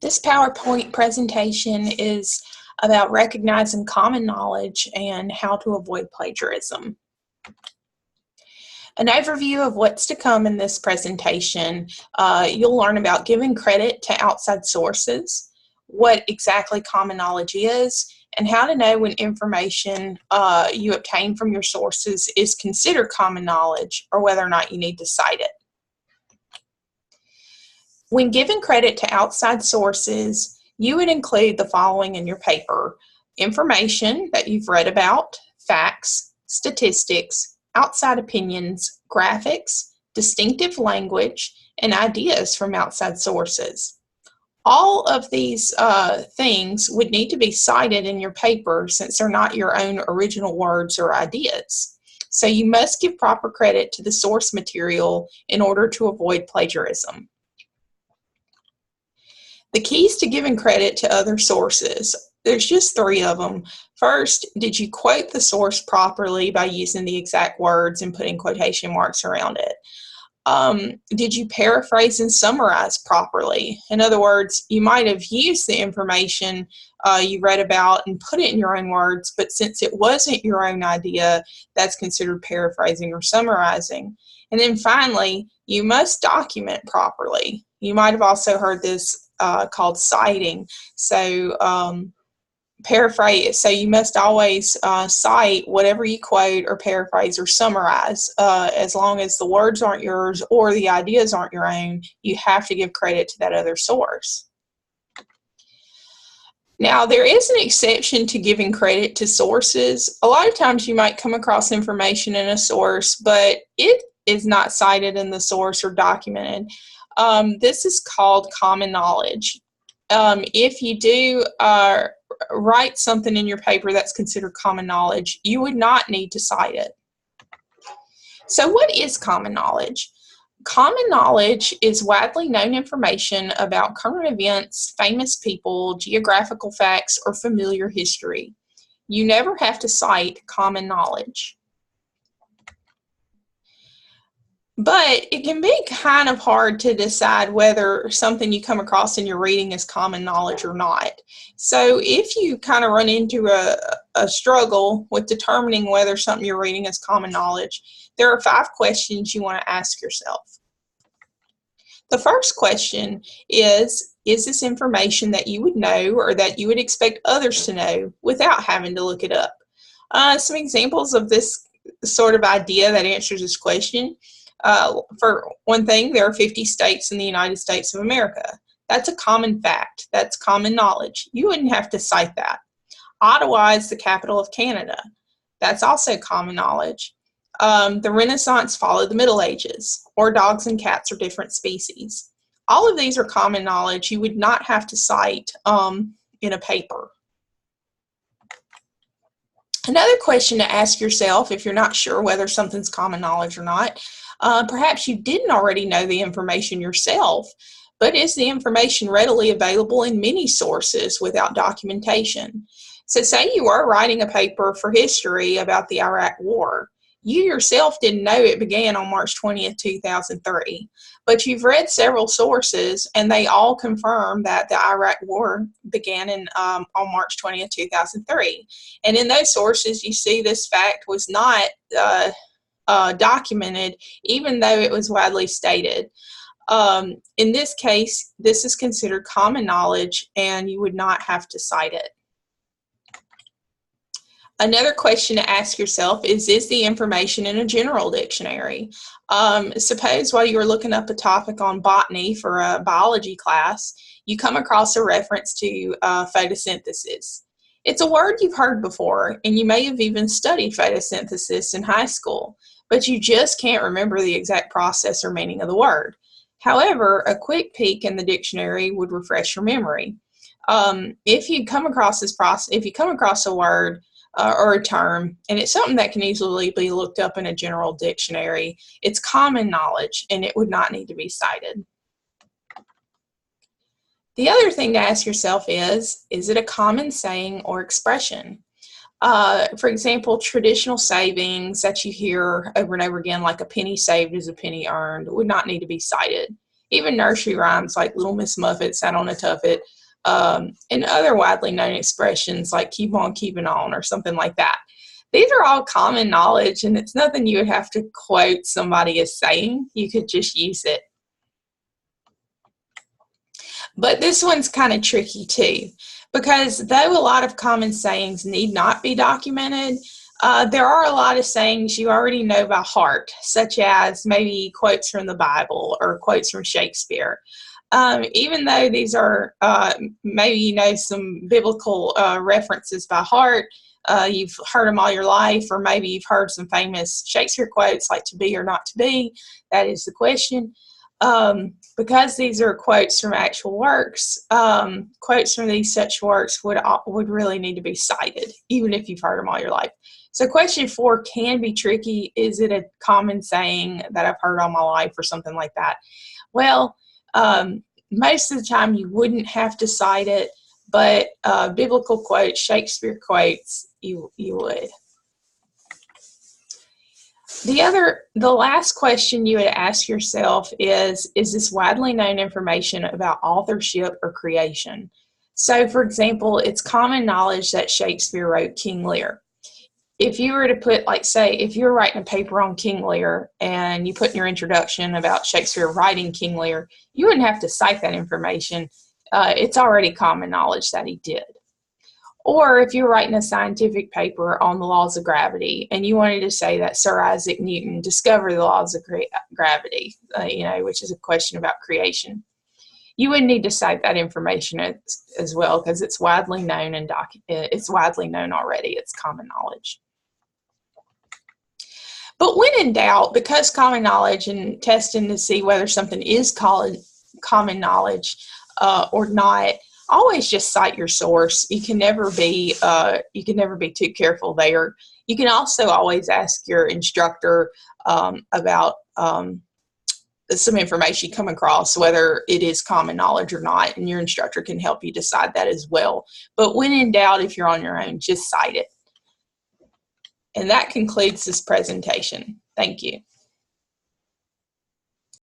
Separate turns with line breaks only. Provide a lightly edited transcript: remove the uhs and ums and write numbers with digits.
This PowerPoint presentation is about recognizing common knowledge and how to avoid plagiarism. An overview of what's to come in this presentation, you'll learn about giving credit to outside sources, what exactly common knowledge is, and how to know when information you obtain from your sources is considered common knowledge or whether or not you need to cite it. When giving credit to outside sources, you would include the following in your paper: information that you've read about, facts, statistics, outside opinions, graphics, distinctive language, and ideas from outside sources. All of these things would need to be cited in your paper since they're not your own original words or ideas. So you must give proper credit to the source material in order to avoid plagiarism. The keys to giving credit to other sources, there's just 3 of them. First, did you quote the source properly by using the exact words and putting quotation marks around it? Did you paraphrase and summarize properly? In other words, you might have used the information you read about and put it in your own words, but since it wasn't your own idea, that's considered paraphrasing or summarizing. And then finally, you must document properly. You might have also heard this called citing. So paraphrase. So you must always cite whatever you quote or paraphrase or summarize. As long as the words aren't yours or the ideas aren't your own, you have to give credit to that other source. Now, there is an exception to giving credit to sources. A lot of times you might come across information in a source, but it is not cited in the source or documented. This is called common knowledge. If you do write something in your paper that's considered common knowledge, you would not need to cite it. So what is common knowledge? Common knowledge is widely known information about current events, famous people, geographical facts, or familiar history. You never have to cite common knowledge. But it can be kind of hard to decide whether something you come across in your reading is common knowledge or not. So if you kind of run into a struggle with determining whether something you're reading is common knowledge, there are 5 questions you want to ask yourself. The first question is this information that you would know or that you would expect others to know without having to look it up? Some examples of this sort of idea that answers this question. For one thing, there are 50 states in the United States of America. That's a common fact. That's common knowledge. You wouldn't have to cite that. Ottawa is the capital of Canada. That's also common knowledge. The Renaissance followed the Middle Ages, or dogs and cats are different species. All of these are common knowledge. You would not have to cite in a paper. Another question to ask yourself if you're not sure whether something's common knowledge or not, perhaps you didn't already know the information yourself, but is the information readily available in many sources without documentation? So say you are writing a paper for history about the Iraq War. You yourself didn't know it began on March 20th, 2003, but you've read several sources and they all confirm that the Iraq War began on March 20th, 2003. And in those sources, you see this fact was not documented, even though it was widely stated. In this case, this is considered common knowledge and you would not have to cite it. Another question to ask yourself is the information in a general dictionary? Suppose while you were looking up a topic on botany for a biology class, you come across a reference to photosynthesis. It's a word you've heard before, and you may have even studied photosynthesis in high school, but you just can't remember the exact process or meaning of the word. However, a quick peek in the dictionary would refresh your memory. If you come across this process, if you come across a word or a term, and it's something that can easily be looked up in a general dictionary, it's common knowledge and it would not need to be cited. The other thing to ask yourself is it a common saying or expression? For example, traditional savings that you hear over and over again, like a penny saved is a penny earned, would not need to be cited. even nursery rhymes like Little Miss Muffet sat on a tuffet, and other widely known expressions like keep on keeping on or something like that. These are all common knowledge, and it's nothing you would have to quote somebody as saying. You could just use it. But this one's kind of tricky too, because though a lot of common sayings need not be documented, there are a lot of sayings you already know by heart, such as maybe quotes from the Bible or quotes from Shakespeare. Even though these are maybe you know some biblical references by heart, you've heard them all your life, or maybe you've heard some famous Shakespeare quotes like "to be or not to be." That is the question. Because these are quotes from actual works, quotes from these such works would really need to be cited, even if you've heard them all your life. So question 4 can be tricky. Is it a common saying that I've heard all my life or something like that? Well, most of the time you wouldn't have to cite it, but biblical quotes, Shakespeare quotes, you would. The last question you would ask yourself is this widely known information about authorship or creation? So, for example, it's common knowledge that Shakespeare wrote King Lear. If you were to put, like, say, if you were writing a paper on King Lear and you put in your introduction about Shakespeare writing King Lear, you wouldn't have to cite that information. It's already common knowledge that he did. Or if you're writing a scientific paper on the laws of gravity and you wanted to say that Sir Isaac Newton discovered the laws of gravity, which is a question about creation, you would need to cite that information as well, because it's widely known and it's widely known already. It's common knowledge. But when in doubt, because common knowledge and testing to see whether something is common knowledge or not, always just cite your source. You can never be too careful there. You can also always ask your instructor about some information you come across, whether it is common knowledge or not, and your instructor can help you decide that as well. But when in doubt, if you're on your own, just cite it. And that concludes this presentation. Thank you.